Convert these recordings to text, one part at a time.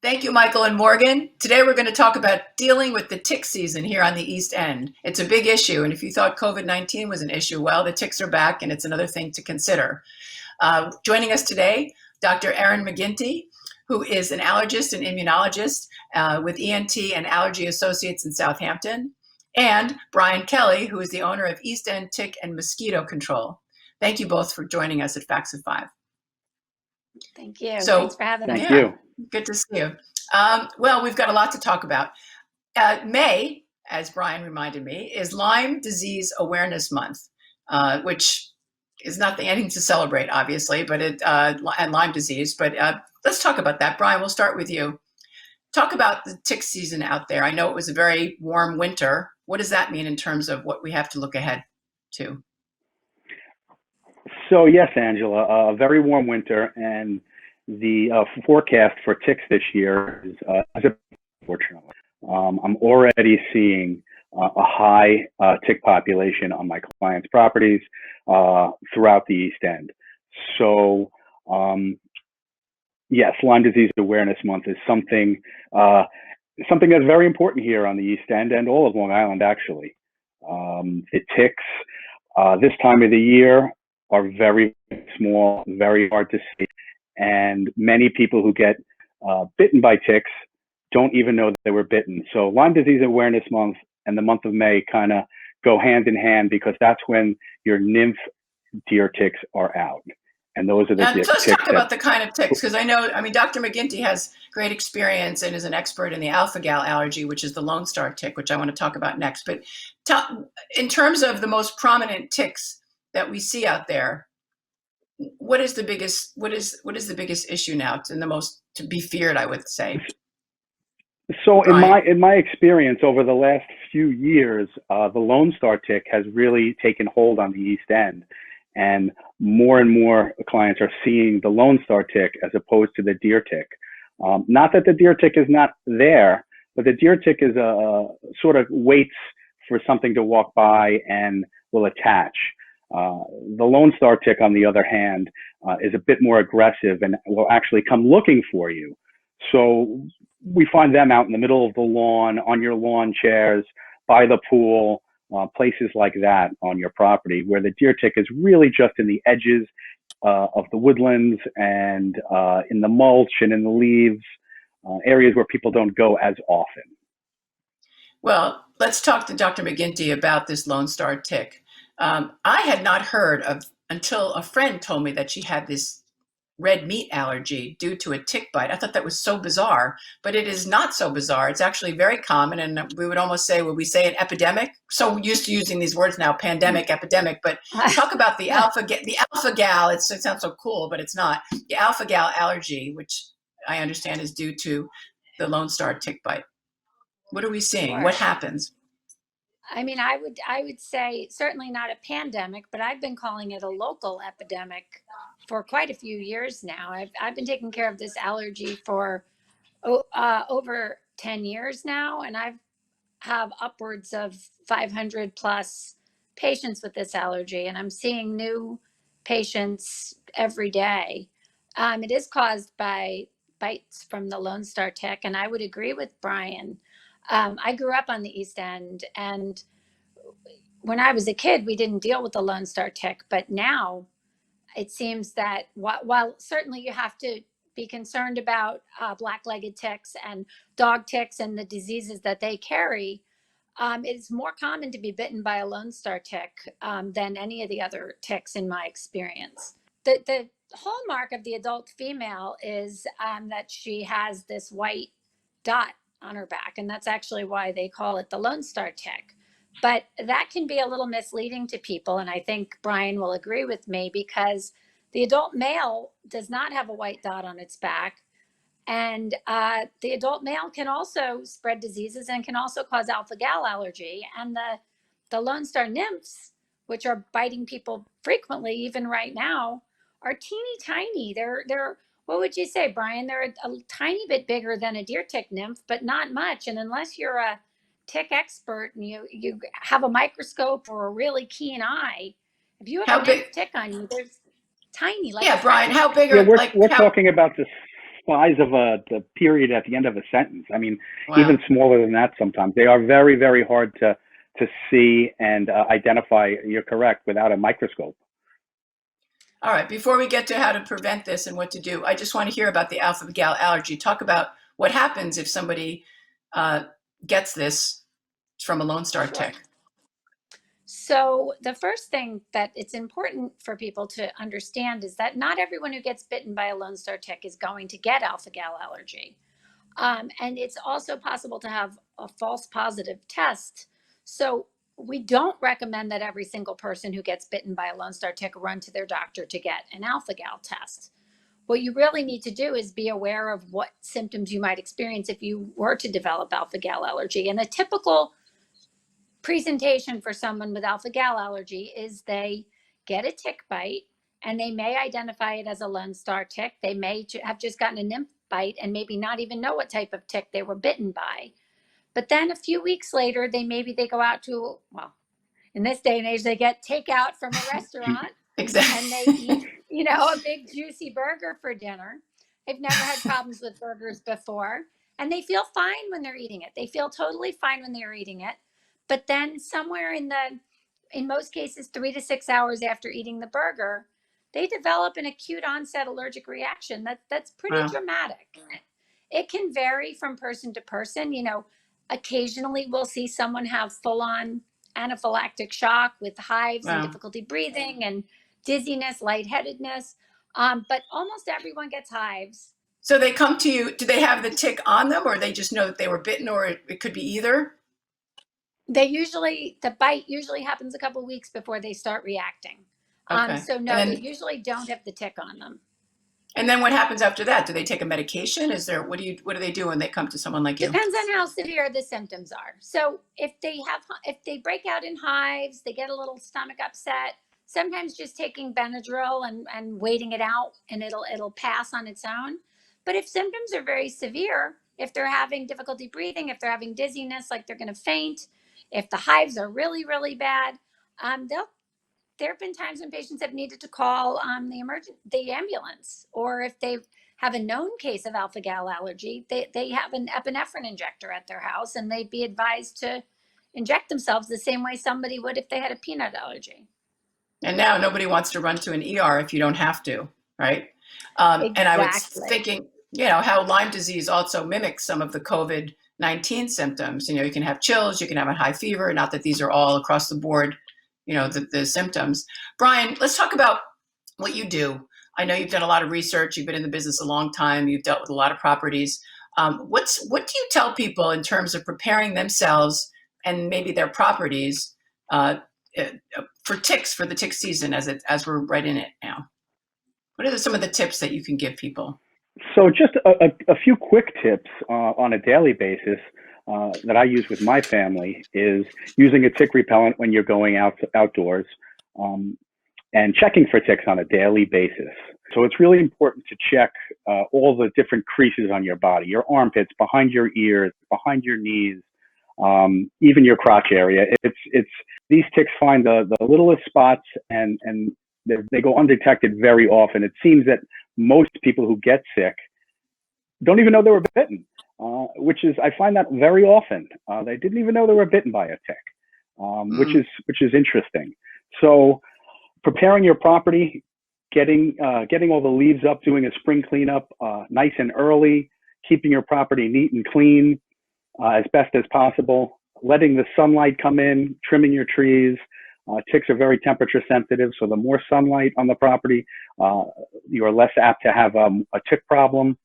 Thank you, Michael and Morgan. Today we're going to talk about dealing with the tick season here on the East End. It's a big issue, and if you thought COVID-19 was an issue, well, the ticks are back, and it's another thing to consider. Joining us today, Dr. Erin McGintee, who is an allergist and immunologist with ENT and Allergy Associates in Southampton, and Brian Kelly, who is the owner of East End Tick and Mosquito Control. Thank you both for joining us at Facts of Five. Thank you. So, thanks for having us. Thank you. Good to see you. Well, we've got a lot to talk about. May, as Brian reminded me, is Lyme Disease Awareness Month, which is not anything to celebrate, obviously, but and Lyme disease. But let's talk about that. Brian, we'll start with you. Talk about the tick season out there. I know it was a very warm winter. What does that mean in terms of what we have to look ahead to? So yes, Angela, a very warm winter, and the forecast for ticks this year is unfortunately. I'm already seeing a high tick population on my clients' properties throughout the East End. So yes, Lyme Disease Awareness Month is something that's very important here on the East End and all of Long Island, actually. The ticks this time of the year are very small, very hard to see, and many people who get bitten by ticks don't even know that they were bitten. So Lyme Disease Awareness Month and the month of May kind of go hand in hand, because that's when your nymph deer ticks are out. And those are the ticks. Let's talk about the kind of ticks, because I mean, Dr. McGintee has great experience and is an expert in the alpha-gal allergy, which is the Lone Star tick, which I want to talk about next. But in terms of the most prominent ticks that we see out there, what is the biggest issue now, and the most to be feared, I would say? So Brian? in my experience over the last few years, the Lone Star tick has really taken hold on the East End, and more clients are seeing the Lone Star tick as opposed to the deer tick. Not that the deer tick is not there, but the deer tick is sort of waits for something to walk by and will attach. The Lone Star tick, on the other hand, is a bit more aggressive and will actually come looking for you. So we find them out in the middle of the lawn, on your lawn chairs, by the pool, places like that on your property, where the deer tick is really just in the edges of the woodlands and in the mulch and in the leaves, areas where people don't go as often. Well, let's talk to Dr. McGintee about this Lone Star tick. I had not heard of until a friend told me that she had this red meat allergy due to a tick bite. I thought that was so bizarre, but it is not so bizarre. It's actually very common, and we would almost say, would we say an epidemic? So used to using these words now, pandemic, epidemic, but talk about the alpha-gal. It sounds so cool, but it's not. The alpha-gal allergy, which I understand is due to the Lone Star tick bite. What are we seeing? Sure. What happens? I mean, I would say certainly not a pandemic, but I've been calling it a local epidemic for quite a few years now. I've been taking care of this allergy for over 10 years now, and I have upwards of 500 plus patients with this allergy, and I'm seeing new patients every day. It is caused by bites from the Lone Star tick, and I would agree with Brian. I grew up on the East End, and when I was a kid, we didn't deal with the Lone Star tick, but now it seems that while certainly you have to be concerned about black-legged ticks and dog ticks and the diseases that they carry, it's more common to be bitten by a Lone Star tick than any of the other ticks in my experience. The hallmark of the adult female is that she has this white dot on her back, and that's actually why they call it the Lone Star tick. But that can be a little misleading to people, and I think Brian will agree with me, because the adult male does not have a white dot on its back, and the adult male can also spread diseases and can also cause alpha-gal allergy. And the Lone Star nymphs, which are biting people frequently, even right now, are teeny tiny. They're what would you say, Brian? They're a tiny bit bigger than a deer tick nymph, but not much. And unless you're a tick expert and you have a microscope or a really keen eye, if you have a big tick on you, there's tiny. Like yeah, Brian, how big are we're talking about this. size of the period at the end of a sentence. I mean, Wow. even smaller than that sometimes. They are very, very hard to see and identify, you're correct, without a microscope. All right, before we get to how to prevent this and what to do, I just want to hear about the alpha-gal allergy. Talk about what happens if somebody gets this from a Lone Star tick. So the first thing that it's important for people to understand is that not everyone who gets bitten by a Lone Star tick is going to get alpha-gal allergy. And it's also possible to have a false positive test. So we don't recommend that every single person who gets bitten by a Lone Star tick run to their doctor to get an alpha-gal test. What you really need to do is be aware of what symptoms you might experience if you were to develop alpha-gal allergy. And a typical presentation for someone with alpha-gal allergy is they get a tick bite and they may identify it as a Lone Star tick. They may have just gotten a nymph bite and maybe not even know what type of tick they were bitten by. But then a few weeks later, they go out to, well, in this day and age, they get takeout from a restaurant. Exactly. And they eat, a big juicy burger for dinner. They've never had problems with burgers before. And they feel fine when they're eating it. They feel totally fine when they're eating it. But then somewhere in most cases, 3 to 6 hours after eating the burger, they develop an acute onset allergic reaction. That's pretty Wow. dramatic. It can vary from person to person. Occasionally we'll see someone have full-on anaphylactic shock with hives and Wow. difficulty breathing and dizziness, lightheadedness. But almost everyone gets hives. So they come to you, do they have the tick on them, or they just know that they were bitten, or it could be either? The bite usually happens a couple of weeks before they start reacting. Okay. So no, they usually don't have the tick on them. And then what happens after that? Do they take a medication? What do they do when they come to someone like you? Depends on how severe the symptoms are. So if they break out in hives, they get a little stomach upset, sometimes just taking Benadryl and waiting it out, and it'll pass on its own. But if symptoms are very severe, if they're having difficulty breathing, if they're having dizziness, like they're going to faint, if the hives are really, really bad, there have been times when patients have needed to call the ambulance, or if they have a known case of alpha-gal allergy, they have an epinephrine injector at their house, and they'd be advised to inject themselves the same way somebody would if they had a peanut allergy. And now nobody wants to run to an ER if you don't have to, right? Exactly. And I was thinking, how Lyme disease also mimics some of the COVID-19 symptoms. You can have chills, you can have a high fever, not that these are all across the board, the symptoms. Brian, let's talk about what you do. I know you've done a lot of research. You've been in the business a long time. You've dealt with a lot of properties. What do you tell people in terms of preparing themselves and maybe their properties for ticks, for the tick season as we're right in it now? What are some of the tips that you can give people? So just a few quick tips on a daily basis that I use with my family is using a tick repellent when you're going outdoors and checking for ticks on a daily basis. So it's really important to check all the different creases on your body, your armpits, behind your ears, behind your knees, even your crotch area. It's these ticks find the littlest spots and they go undetected very often. It seems that most people who get sick don't even know they were bitten, I find that very often. They didn't even know they were bitten by a tick, which is interesting. So preparing your property, getting all the leaves up, doing a spring cleanup nice and early, keeping your property neat and clean as best as possible, letting the sunlight come in, trimming your trees. Ticks are very temperature sensitive, so the more sunlight on the property, you are less apt to have a tick problem.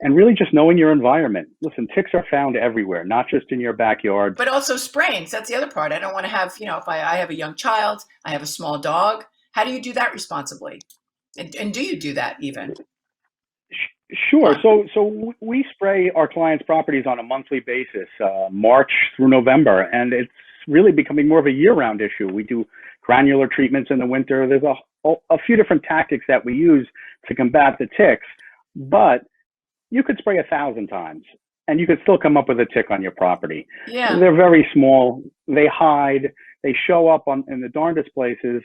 And really just knowing your environment. Listen, ticks are found everywhere, not just in your backyard. But also sprains. That's the other part. I don't want to have, if I have a young child, I have a small dog. How do you do that responsibly? And do you do that even? Sure. So we spray our clients' properties on a monthly basis, March through November, and it's really becoming more of a year-round issue. We do granular treatments in the winter. There's a few different tactics that we use to combat the ticks, but you could spray 1,000 times and you could still come up with a tick on your property. Yeah. They're very small. They hide. They show up in the darndest places.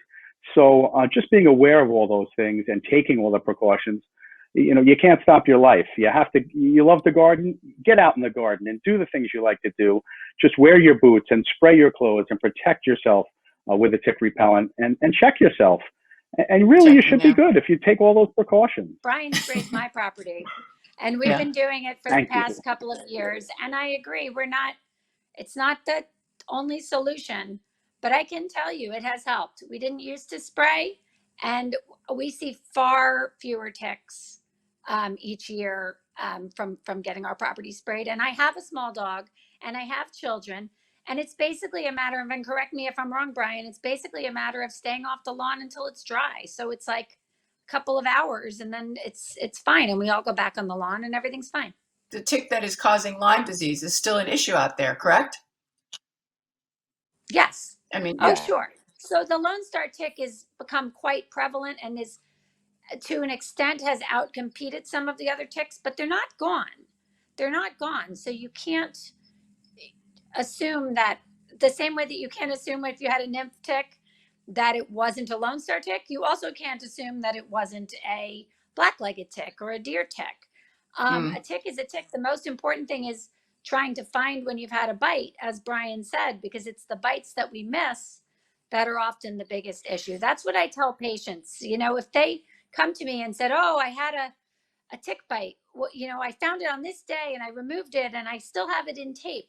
So just being aware of all those things and taking all the precautions, you can't stop your life. You love to garden, get out in the garden and do the things you like to do. Just wear your boots and spray your clothes and protect yourself with a tick repellent, and check yourself. And really, you should be good if you take all those precautions. Brian sprays my property, and we've Yeah. been doing it for the Thank you. past couple of years. And I agree, it's not the only solution, but I can tell you it has helped. We didn't used to spray, and we see far fewer ticks each year from getting our property sprayed. And I have a small dog, and I have children. And it's basically a matter of, and correct me if I'm wrong, Brian, it's basically a matter of staying off the lawn until it's dry. So it's like a couple of hours, and then it's fine. And we all go back on the lawn and everything's fine. The tick that is causing Lyme disease is still an issue out there, correct? Yes. I mean, Oh, sure. So the Lone Star tick has become quite prevalent and is, to an extent, has outcompeted some of the other ticks, but they're not gone. They're not gone. So you can't assume that, the same way that you can't assume if you had a nymph tick that it wasn't a Lone Star tick, you also can't assume that it wasn't a black-legged tick or a deer tick. A tick is a tick. The most important thing is trying to find when you've had a bite, as Brian said, because it's the bites that we miss that are often the biggest issue. That's what I tell patients. If they come to me and said, oh, I had a tick bite, well, I found it on this day and I removed it and I still have it in tape.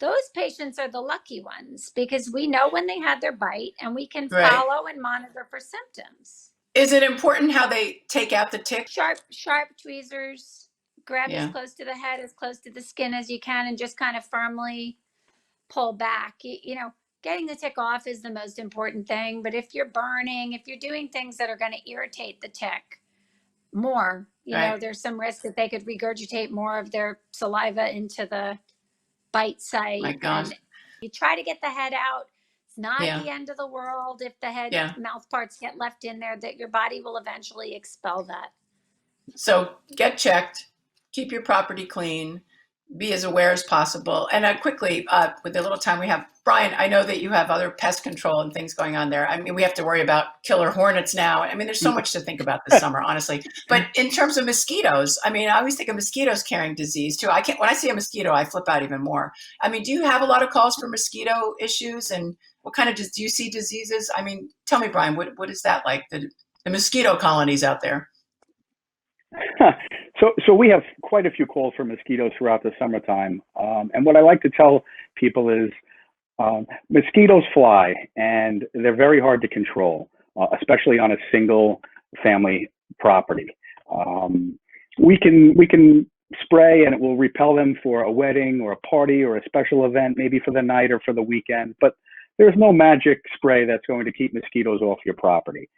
Those patients are the lucky ones, because we know when they had their bite and we can follow and monitor for symptoms. Is it important how they take out the tick? Sharp tweezers, grab as close to the head, as close to the skin as you can, and just kind of firmly pull back. Getting the tick off is the most important thing. But if you're burning, if you're doing things that are going to irritate the tick more, there's some risk that they could regurgitate more of their saliva into the bite site. My gosh. And you try to get the head out. It's not the end of the world if the head mouth parts get left in there, that your body will eventually expel that. So get checked, keep your property clean, be as aware as possible. And quickly, with the little time we have, Brian, I know that you have other pest control and things going on there. I mean, we have to worry about killer hornets now. I mean, there's so much to think about this summer, honestly. But in terms of mosquitoes, I mean, I always think of mosquitoes carrying disease too. When I see a mosquito, I flip out even more. I mean, do you have a lot of calls for mosquito issues, and what kind of, do you see diseases? I mean, tell me, Brian, what is that like, the mosquito colonies out there? So we have quite a few calls for mosquitoes throughout the summertime. And what I like to tell people is mosquitoes fly, and they're very hard to control, especially on a single family property. We can spray and it will repel them for a wedding or a party or a special event, maybe for the night or for the weekend, but there's no magic spray that's going to keep mosquitoes off your property.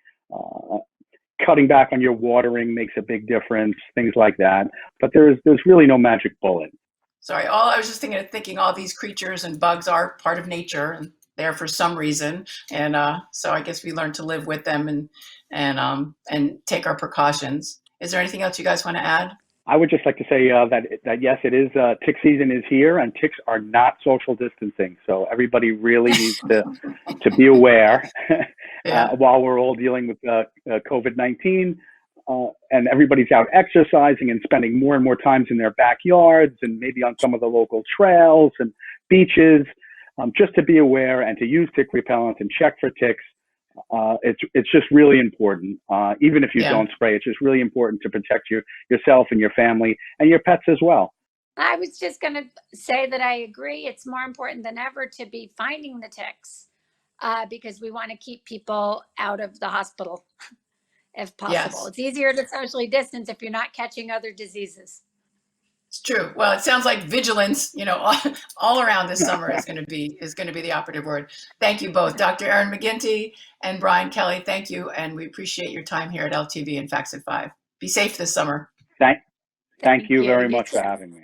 Cutting back on your watering makes a big difference, things like that. But there's really no magic bullet. Sorry, I was just thinking all these creatures and bugs are part of nature and there for some reason. And so I guess we learn to live with them and take our precautions. Is there anything else you guys want to add? I would just like to say that yes, it is tick season is here, and ticks are not social distancing. So everybody really needs to be aware while we're all dealing with COVID-19, and everybody's out exercising and spending more and more times in their backyards and maybe on some of the local trails and beaches. Just to be aware and to use tick repellent and check for ticks. It's just really important. Even if you don't spray, it's just really important to protect yourself and your family and your pets as well. I was just going to say that I agree. It's more important than ever to be finding the ticks because we want to keep people out of the hospital if possible. Yes. It's easier to socially distance if you're not catching other diseases. It's true. Well, it sounds like vigilance, all around this summer is going to be the operative word. Thank you both, Dr. Erin McGintee and Brian Kelly. Thank you, and we appreciate your time here at LTV and Facts at 5. Be safe this summer. Thank you very much for having me.